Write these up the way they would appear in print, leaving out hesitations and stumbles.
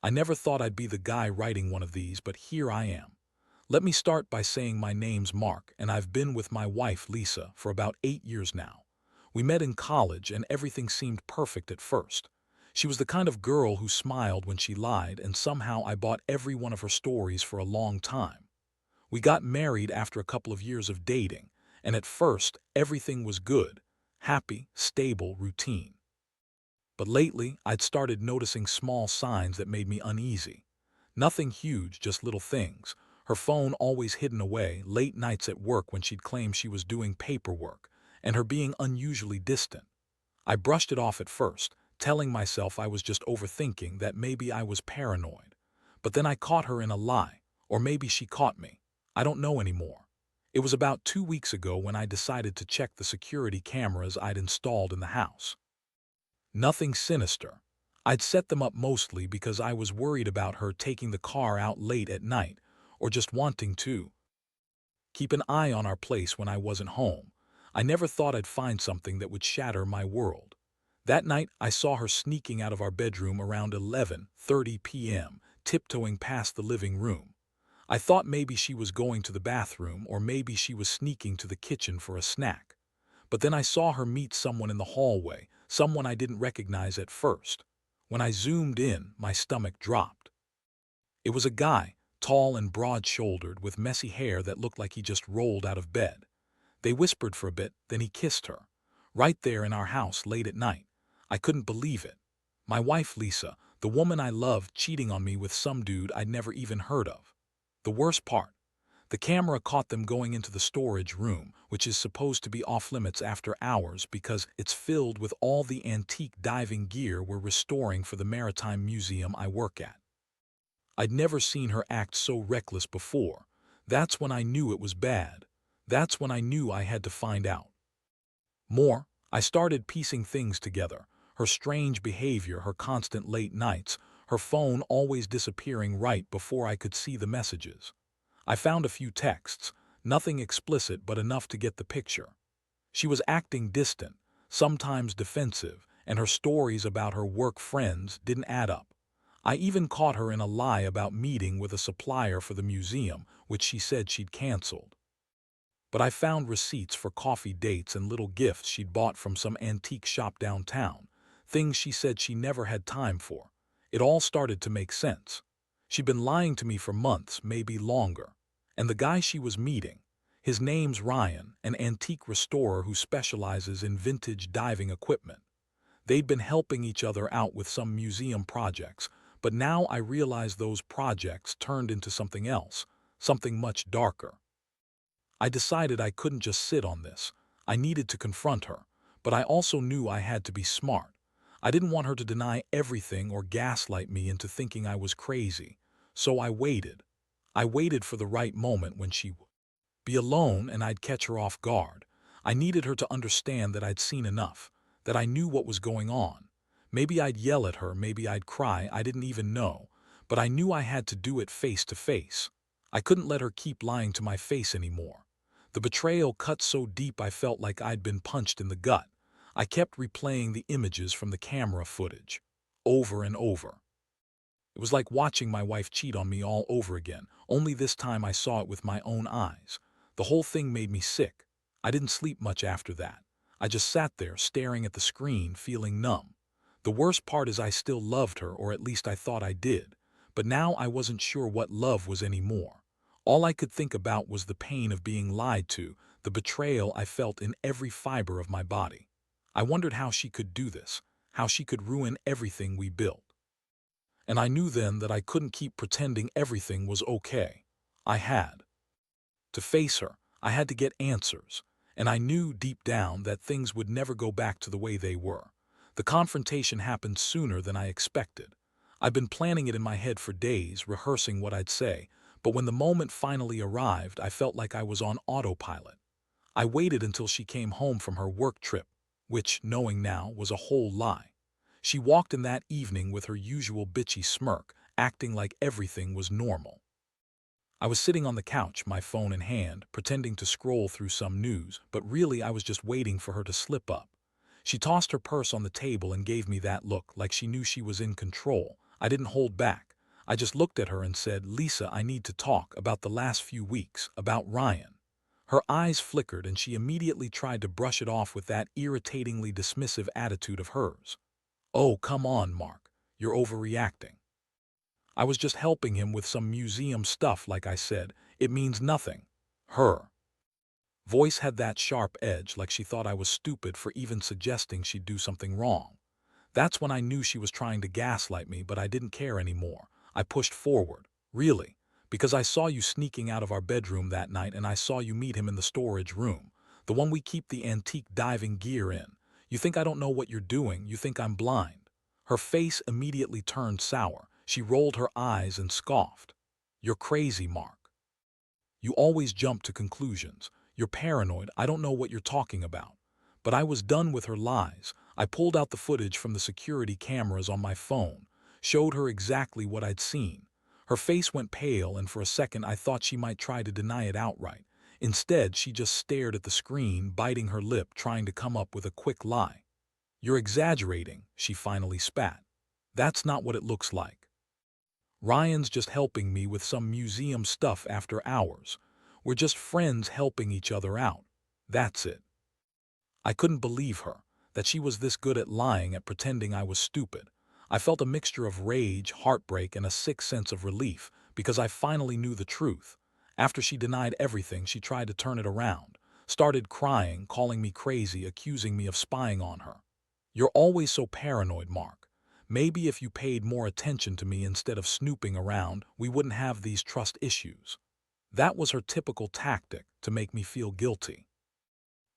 I never thought I'd be the guy writing one of these, but here I am. Let me start by saying my name's Mark, and I've been with my wife, Lisa, for about 8 years now. We met in college, and everything seemed perfect at first. She was the kind of girl who smiled when she lied, and somehow I bought every one of her stories for a long time. We got married after a couple of years of dating, and at first, everything was good, happy, stable routine. But lately, I'd started noticing small signs that made me uneasy. Nothing huge, just little things. Her phone always hidden away, late nights at work when she'd claim she was doing paperwork, and her being unusually distant. I brushed it off at first, telling myself I was just overthinking, that maybe I was paranoid. But then I caught her in a lie, or maybe she caught me. I don't know anymore. It was about 2 weeks ago when I decided to check the security cameras I'd installed in the house. Nothing sinister. I'd set them up mostly because I was worried about her taking the car out late at night, or just wanting to keep an eye on our place when I wasn't home. I never thought I'd find something that would shatter my world. That night, I saw her sneaking out of our bedroom around 11:30 p.m., tiptoeing past the living room. I thought maybe she was going to the bathroom, or maybe she was sneaking to the kitchen for a snack. But then I saw her meet someone in the hallway, someone I didn't recognize at first. When I zoomed in, my stomach dropped. It was a guy, tall and broad-shouldered, with messy hair that looked like he just rolled out of bed. They whispered for a bit, then he kissed her. Right there in our house late at night. I couldn't believe it. My wife Lisa, the woman I loved, cheating on me with some dude I'd never even heard of. The worst part, the camera caught them going into the storage room, which is supposed to be off-limits after hours because it's filled with all the antique diving gear we're restoring for the Maritime Museum I work at. I'd never seen her act so reckless before. That's when I knew it was bad. That's when I knew I had to find out more. I started piecing things together. Her strange behavior, her constant late nights, her phone always disappearing right before I could see the messages. I found a few texts, nothing explicit but enough to get the picture. She was acting distant, sometimes defensive, and her stories about her work friends didn't add up. I even caught her in a lie about meeting with a supplier for the museum, which she said she'd canceled. But I found receipts for coffee dates and little gifts she'd bought from some antique shop downtown, things she said she never had time for. It all started to make sense. She'd been lying to me for months, maybe longer. And the guy she was meeting, his name's Ryan, an antique restorer who specializes in vintage diving equipment. They'd been helping each other out with some museum projects, but now I realized those projects turned into something else, something much darker. I decided I couldn't just sit on this. I needed to confront her, but I also knew I had to be smart. I didn't want her to deny everything or gaslight me into thinking I was crazy. So I waited. I waited for the right moment when she would be alone and I'd catch her off guard. I needed her to understand that I'd seen enough, that I knew what was going on. Maybe I'd yell at her, maybe I'd cry, I didn't even know, but I knew I had to do it face to face. I couldn't let her keep lying to my face anymore. The betrayal cut so deep I felt like I'd been punched in the gut. I kept replaying the images from the camera footage, over and over. It was like watching my wife cheat on me all over again, only this time I saw it with my own eyes. The whole thing made me sick. I didn't sleep much after that. I just sat there staring at the screen, feeling numb. The worst part is I still loved her, or at least I thought I did. But now I wasn't sure what love was anymore. All I could think about was the pain of being lied to, the betrayal I felt in every fiber of my body. I wondered how she could do this, how she could ruin everything we built. And I knew then that I couldn't keep pretending everything was okay. I had to face her. I had to get answers. And I knew deep down that things would never go back to the way they were. The confrontation happened sooner than I expected. I'd been planning it in my head for days, rehearsing what I'd say, but when the moment finally arrived, I felt like I was on autopilot. I waited until she came home from her work trip, which, knowing now, was a whole lie. She walked in that evening with her usual bitchy smirk, acting like everything was normal. I was sitting on the couch, my phone in hand, pretending to scroll through some news, but really I was just waiting for her to slip up. She tossed her purse on the table and gave me that look, like she knew she was in control. I didn't hold back. I just looked at her and said, "Lisa, I need to talk about the last few weeks, about Ryan." Her eyes flickered and she immediately tried to brush it off with that irritatingly dismissive attitude of hers. "Oh, come on, Mark. You're overreacting." I was just helping him with some museum stuff, like I said. It means nothing. Her voice had that sharp edge, like she thought I was stupid for even suggesting she'd do something wrong. That's when I knew she was trying to gaslight me, but I didn't care anymore. I pushed forward. "Really? Because I saw you sneaking out of our bedroom that night and I saw you meet him in the storage room, the one we keep the antique diving gear in. You think I don't know what you're doing? You think I'm blind?" Her face immediately turned sour. She rolled her eyes and scoffed. "You're crazy, Mark. You always jump to conclusions. You're paranoid. I don't know what you're talking about." But I was done with her lies. I pulled out the footage from the security cameras on my phone, showed her exactly what I'd seen. Her face went pale, and for a second I thought she might try to deny it outright. Instead, she just stared at the screen, biting her lip, trying to come up with a quick lie. "You're exaggerating," she finally spat. "That's not what it looks like. Ryan's just helping me with some museum stuff after hours. We're just friends helping each other out. That's it." I couldn't believe her, that she was this good at lying, at pretending I was stupid. I felt a mixture of rage, heartbreak, and a sick sense of relief, because I finally knew the truth. After she denied everything, she tried to turn it around, started crying, calling me crazy, accusing me of spying on her. "You're always so paranoid, Mark. Maybe if you paid more attention to me instead of snooping around, we wouldn't have these trust issues." That was her typical tactic, to make me feel guilty.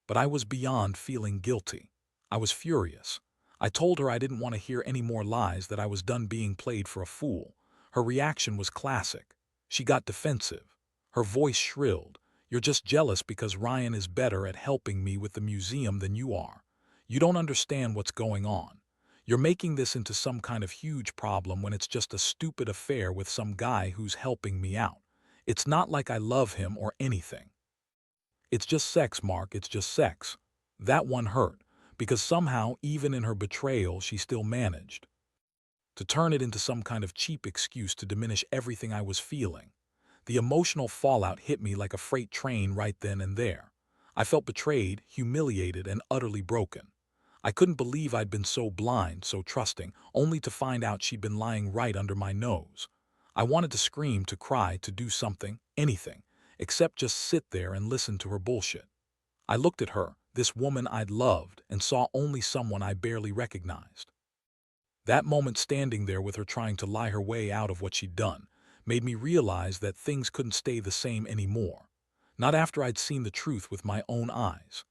But I was beyond feeling guilty. I was furious. I told her I didn't want to hear any more lies, that I was done being played for a fool. Her reaction was classic. She got defensive. Her voice shrilled. "You're just jealous because Ryan is better at helping me with the museum than you are. You don't understand what's going on. You're making this into some kind of huge problem when it's just a stupid affair with some guy who's helping me out. It's not like I love him or anything. It's just sex, Mark, it's just sex." That one hurt, because somehow, even in her betrayal, she still managed to turn it into some kind of cheap excuse to diminish everything I was feeling. The emotional fallout hit me like a freight train right then and there. I felt betrayed, humiliated, and utterly broken. I couldn't believe I'd been so blind, so trusting, only to find out she'd been lying right under my nose. I wanted to scream, to cry, to do something, anything, except just sit there and listen to her bullshit. I looked at her, this woman I'd loved, and saw only someone I barely recognized. That moment, standing there with her trying to lie her way out of what she'd done, made me realize that things couldn't stay the same anymore. Not after I'd seen the truth with my own eyes.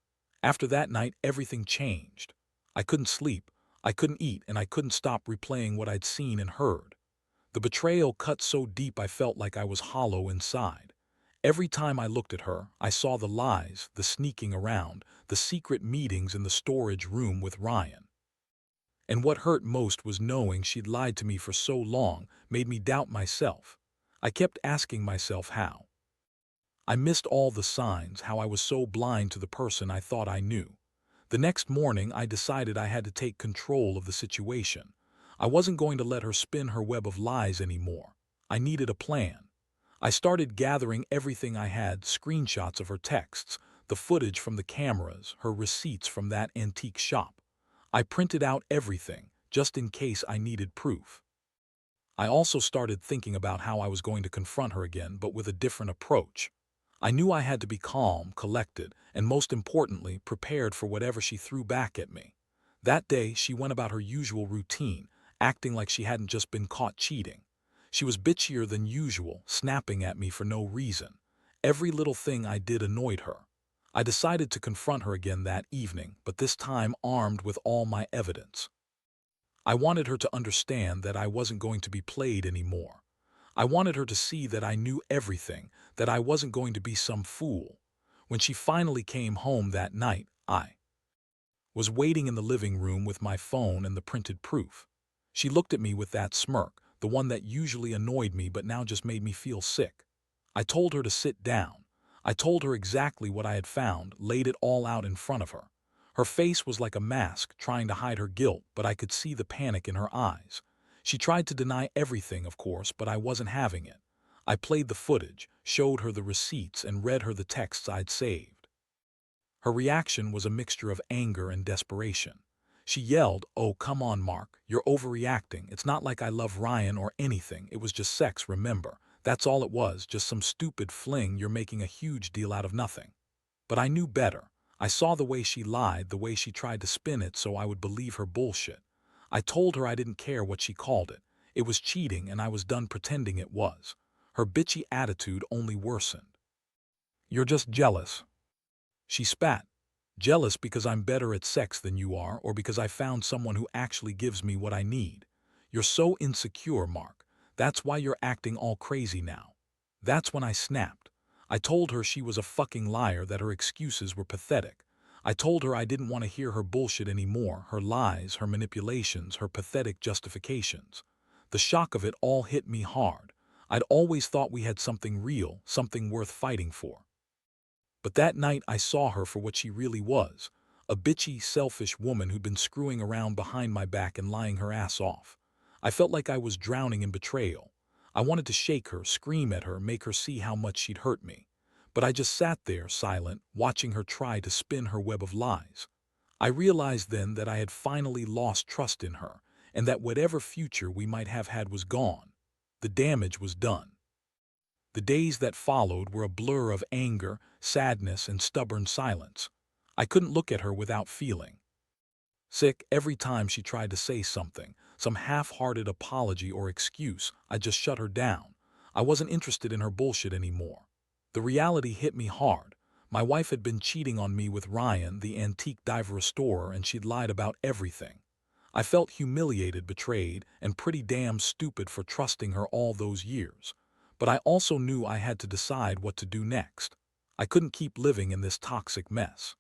After that night, everything changed. I couldn't sleep, I couldn't eat, and I couldn't stop replaying what I'd seen and heard. The betrayal cut so deep I felt like I was hollow inside. Every time I looked at her, I saw the lies, the sneaking around, the secret meetings in the storage room with Ryan. And what hurt most was knowing she'd lied to me for so long, made me doubt myself. I kept asking myself how. I missed all the signs, how I was so blind to the person I thought I knew. The next morning, I decided I had to take control of the situation. I wasn't going to let her spin her web of lies anymore. I needed a plan. I started gathering everything I had: screenshots of her texts, the footage from the cameras, her receipts from that antique shop. I printed out everything, just in case I needed proof. I also started thinking about how I was going to confront her again, but with a different approach. I knew I had to be calm, collected, and most importantly, prepared for whatever she threw back at me. That day, she went about her usual routine, acting like she hadn't just been caught cheating. She was bitchier than usual, snapping at me for no reason. Every little thing I did annoyed her. I decided to confront her again that evening, but this time armed with all my evidence. I wanted her to understand that I wasn't going to be played anymore. I wanted her to see that I knew everything, that I wasn't going to be some fool. When she finally came home that night, I was waiting in the living room with my phone and the printed proof. She looked at me with that smirk, the one that usually annoyed me but now just made me feel sick. I told her to sit down. I told her exactly what I had found, laid it all out in front of her. Her face was like a mask, trying to hide her guilt, but I could see the panic in her eyes. She tried to deny everything, of course, but I wasn't having it. I played the footage, showed her the receipts, and read her the texts I'd saved. Her reaction was a mixture of anger and desperation. She yelled, "Oh, come on, Mark. You're overreacting. It's not like I love Ryan or anything. It was just sex, remember? That's all it was, just some stupid fling. You're making a huge deal out of nothing." But I knew better. I saw the way she lied, the way she tried to spin it so I would believe her bullshit. I told her I didn't care what she called it. It was cheating and I was done pretending it was. Her bitchy attitude only worsened. "You're just jealous." She spat. "Jealous because I'm better at sex than you are, or because I found someone who actually gives me what I need? You're so insecure, Mark. That's why you're acting all crazy now." That's when I snapped. I told her she was a fucking liar, that her excuses were pathetic. I told her I didn't want to hear her bullshit anymore, her lies, her manipulations, her pathetic justifications. The shock of it all hit me hard. I'd always thought we had something real, something worth fighting for. But that night I saw her for what she really was, a bitchy, selfish woman who'd been screwing around behind my back and lying her ass off. I felt like I was drowning in betrayal. I wanted to shake her, scream at her, make her see how much she'd hurt me. But I just sat there, silent, watching her try to spin her web of lies. I realized then that I had finally lost trust in her, and that whatever future we might have had was gone. The damage was done. The days that followed were a blur of anger, sadness, and stubborn silence. I couldn't look at her without feeling sick. Every time she tried to say something, some half-hearted apology or excuse, I just shut her down. I wasn't interested in her bullshit anymore. The reality hit me hard. My wife had been cheating on me with Ryan, the antique dive restorer, and she'd lied about everything. I felt humiliated, betrayed, and pretty damn stupid for trusting her all those years. But I also knew I had to decide what to do next. I couldn't keep living in this toxic mess.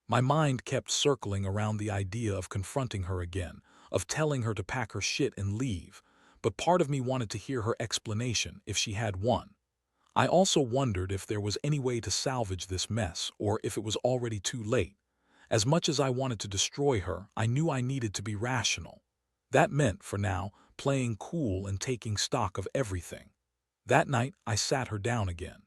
My mind kept circling around the idea of confronting her again, of telling her to pack her shit and leave, but part of me wanted to hear her explanation, if she had one. I also wondered if there was any way to salvage this mess, or if it was already too late. As much as I wanted to destroy her, I knew I needed to be rational. That meant, for now, playing cool and taking stock of everything. That night, I sat her down again.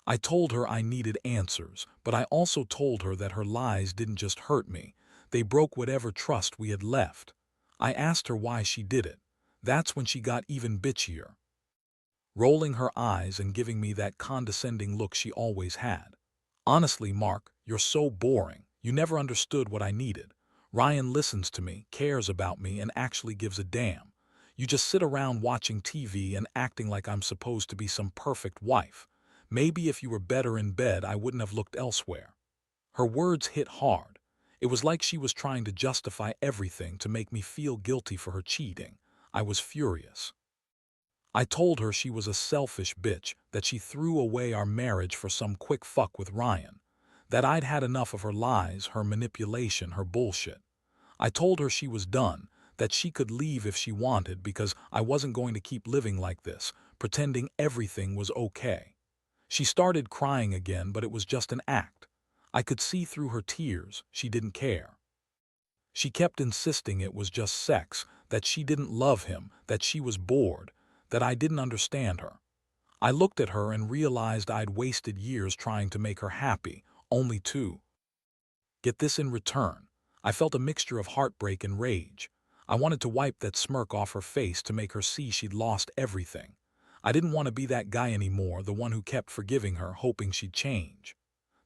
I told her I needed answers, but I also told her that her lies didn't just hurt me, they broke whatever trust we had left. I asked her why she did it. That's when she got even bitchier, rolling her eyes and giving me that condescending look she always had. "Honestly, Mark, you're so boring. You never understood what I needed. Ryan listens to me, cares about me, and actually gives a damn. You just sit around watching TV and acting like I'm supposed to be some perfect wife. Maybe if you were better in bed, I wouldn't have looked elsewhere." Her words hit hard. It was like she was trying to justify everything to make me feel guilty for her cheating. I was furious. I told her she was a selfish bitch, that she threw away our marriage for some quick fuck with Ryan, that I'd had enough of her lies, her manipulation, her bullshit. I told her she was done, that she could leave if she wanted because I wasn't going to keep living like this, pretending everything was okay. She started crying again, but it was just an act. I could see through her tears, she didn't care. She kept insisting it was just sex, that she didn't love him, that she was bored, that I didn't understand her. I looked at her and realized I'd wasted years trying to make her happy, only to get this in return. I felt a mixture of heartbreak and rage. I wanted to wipe that smirk off her face to make her see she'd lost everything. I didn't want to be that guy anymore, the one who kept forgiving her, hoping she'd change.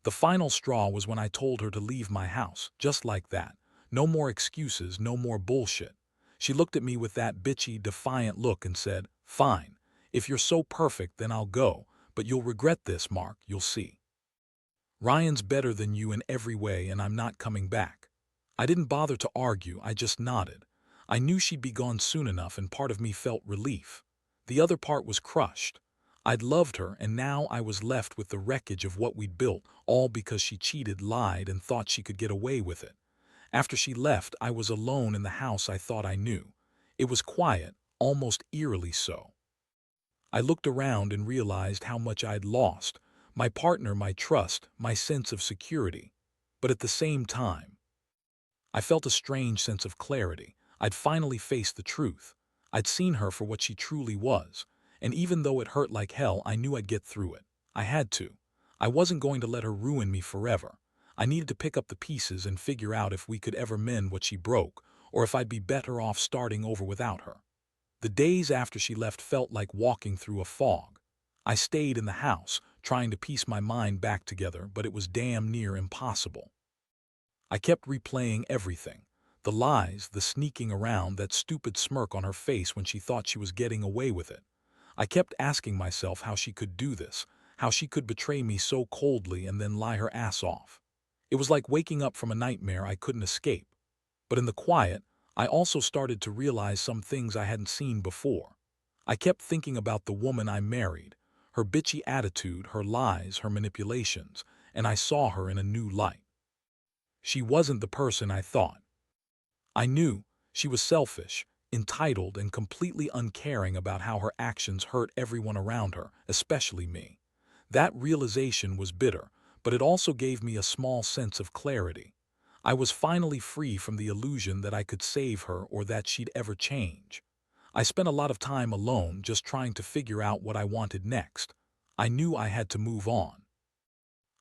The final straw was when I told her to leave my house, just like that. No more excuses, no more bullshit. She looked at me with that bitchy, defiant look and said, "Fine. If you're so perfect, then I'll go, but you'll regret this, Mark, you'll see. Ryan's better than you in every way, and I'm not coming back." I didn't bother to argue, I just nodded. I knew she'd be gone soon enough, and part of me felt relief. The other part was crushed. I'd loved her, and now I was left with the wreckage of what we'd built, all because she cheated, lied, and thought she could get away with it. After she left, I was alone in the house I thought I knew. It was quiet, almost eerily so. I looked around and realized how much I'd lost. My partner, my trust, my sense of security. But at the same time, I felt a strange sense of clarity. I'd finally faced the truth. I'd seen her for what she truly was, and even though it hurt like hell, I knew I'd get through it. I had to. I wasn't going to let her ruin me forever. I needed to pick up the pieces and figure out if we could ever mend what she broke, or if I'd be better off starting over without her. The days after she left felt like walking through a fog. I stayed in the house, trying to piece my mind back together, but it was damn near impossible. I kept replaying everything. The lies, the sneaking around, that stupid smirk on her face when she thought she was getting away with it. I kept asking myself how she could do this, how she could betray me so coldly and then lie her ass off. It was like waking up from a nightmare I couldn't escape. But in the quiet, I also started to realize some things I hadn't seen before. I kept thinking about the woman I married, her bitchy attitude, her lies, her manipulations, and I saw her in a new light. She wasn't the person I thought. I knew she was selfish, entitled, and completely uncaring about how her actions hurt everyone around her, especially me. That realization was bitter, but it also gave me a small sense of clarity. I was finally free from the illusion that I could save her or that she'd ever change. I spent a lot of time alone just trying to figure out what I wanted next. I knew I had to move on.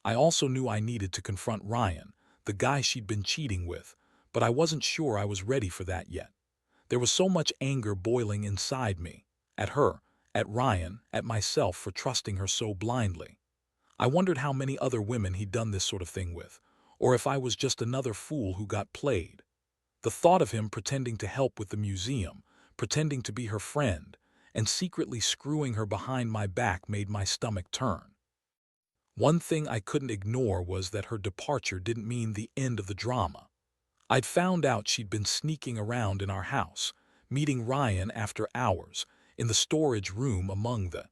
I also knew I needed to confront Ryan, the guy she'd been cheating with, but I wasn't sure I was ready for that yet. There was so much anger boiling inside me, at her, at Ryan, at myself for trusting her so blindly. I wondered how many other women he'd done this sort of thing with, or if I was just another fool who got played. The thought of him pretending to help with the museum, pretending to be her friend, and secretly screwing her behind my back made my stomach turn. One thing I couldn't ignore was that her departure didn't mean the end of the drama. I'd found out she'd been sneaking around in our house, meeting Ryan after hours, in the storage room among the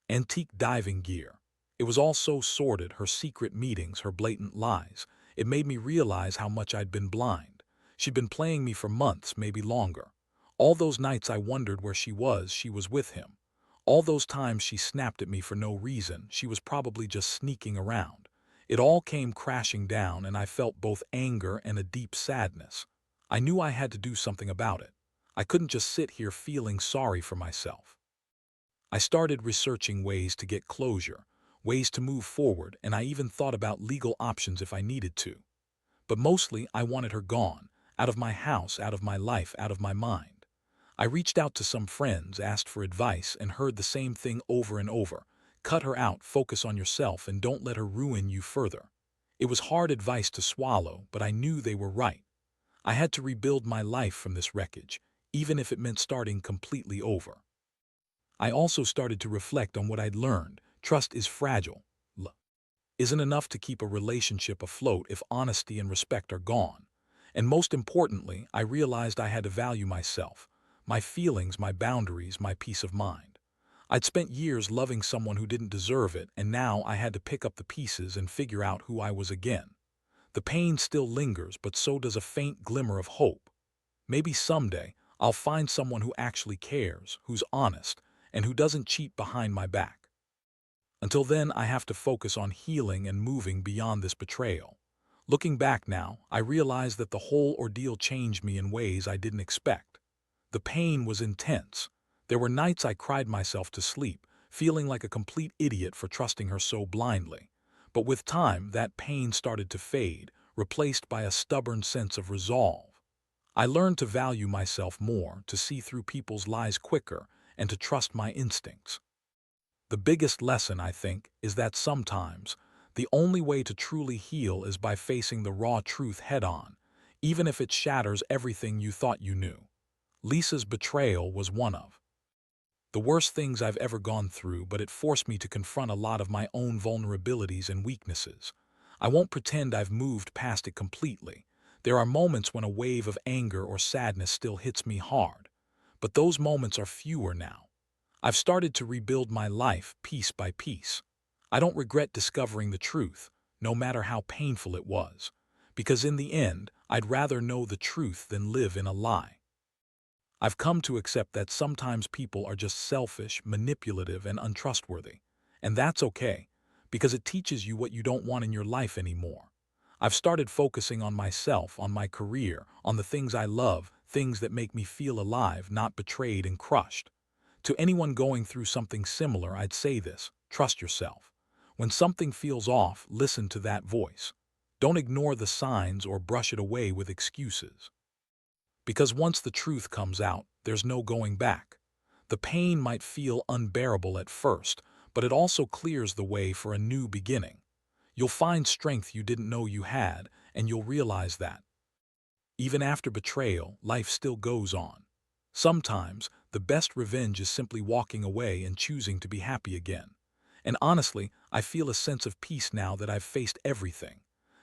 antique diving gear. It was all so sordid, her secret meetings, her blatant lies. It made me realize how much I'd been blind. She'd been playing me for months, maybe longer. All those nights I wondered where she was with him. All those times she snapped at me for no reason, she was probably just sneaking around. It all came crashing down, and I felt both anger and a deep sadness. I knew I had to do something about it. I couldn't just sit here feeling sorry for myself. I started researching ways to get closure, ways to move forward, and I even thought about legal options if I needed to. But mostly, I wanted her gone, out of my house, out of my life, out of my mind. I reached out to some friends, asked for advice, and heard the same thing over and over. Cut her out, focus on yourself, and don't let her ruin you further. It was hard advice to swallow, but I knew they were right. I had to rebuild my life from this wreckage, even if it meant starting completely over. I also started to reflect on what I'd learned. Trust is fragile. Isn't enough to keep a relationship afloat if honesty and respect are gone. And most importantly, I realized I had to value myself, my feelings, my boundaries, my peace of mind. I'd spent years loving someone who didn't deserve it, and now I had to pick up the pieces and figure out who I was again. The pain still lingers, but so does a faint glimmer of hope. Maybe someday I'll find someone who actually cares, who's honest, and who doesn't cheat behind my back. Until then, I have to focus on healing and moving beyond this betrayal. Looking back now, I realize that the whole ordeal changed me in ways I didn't expect. The pain was intense. There were nights I cried myself to sleep, feeling like a complete idiot for trusting her so blindly. But with time, that pain started to fade, replaced by a stubborn sense of resolve. I learned to value myself more, to see through people's lies quicker, and to trust my instincts. The biggest lesson, I think, is that sometimes the only way to truly heal is by facing the raw truth head-on, even if it shatters everything you thought you knew. Lisa's betrayal was one of the worst things I've ever gone through, but it forced me to confront a lot of my own vulnerabilities and weaknesses. I won't pretend I've moved past it completely. There are moments when a wave of anger or sadness still hits me hard, but those moments are fewer now. I've started to rebuild my life piece by piece. I don't regret discovering the truth, no matter how painful it was, because in the end, I'd rather know the truth than live in a lie. I've come to accept that sometimes people are just selfish, manipulative, and untrustworthy. And that's okay, because it teaches you what you don't want in your life anymore. I've started focusing on myself, on my career, on the things I love, things that make me feel alive, not betrayed and crushed. To anyone going through something similar, I'd say this: trust yourself. When something feels off, listen to that voice. Don't ignore the signs or brush it away with excuses. Because once the truth comes out, there's no going back. The pain might feel unbearable at first, but it also clears the way for a new beginning. You'll find strength you didn't know you had, and you'll realize that even after betrayal, life still goes on. Sometimes, the best revenge is simply walking away and choosing to be happy again. And honestly, I feel a sense of peace now that I've faced everything.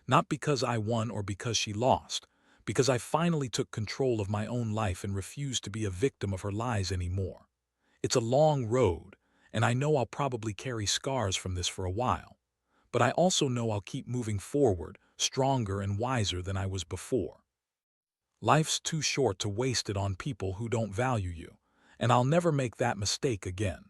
Not because I won or because she lost, because I finally took control of my own life and refused to be a victim of her lies anymore. It's a long road, and I know I'll probably carry scars from this for a while. But I also know I'll keep moving forward, stronger and wiser than I was before. Life's too short to waste it on people who don't value you, and I'll never make that mistake again.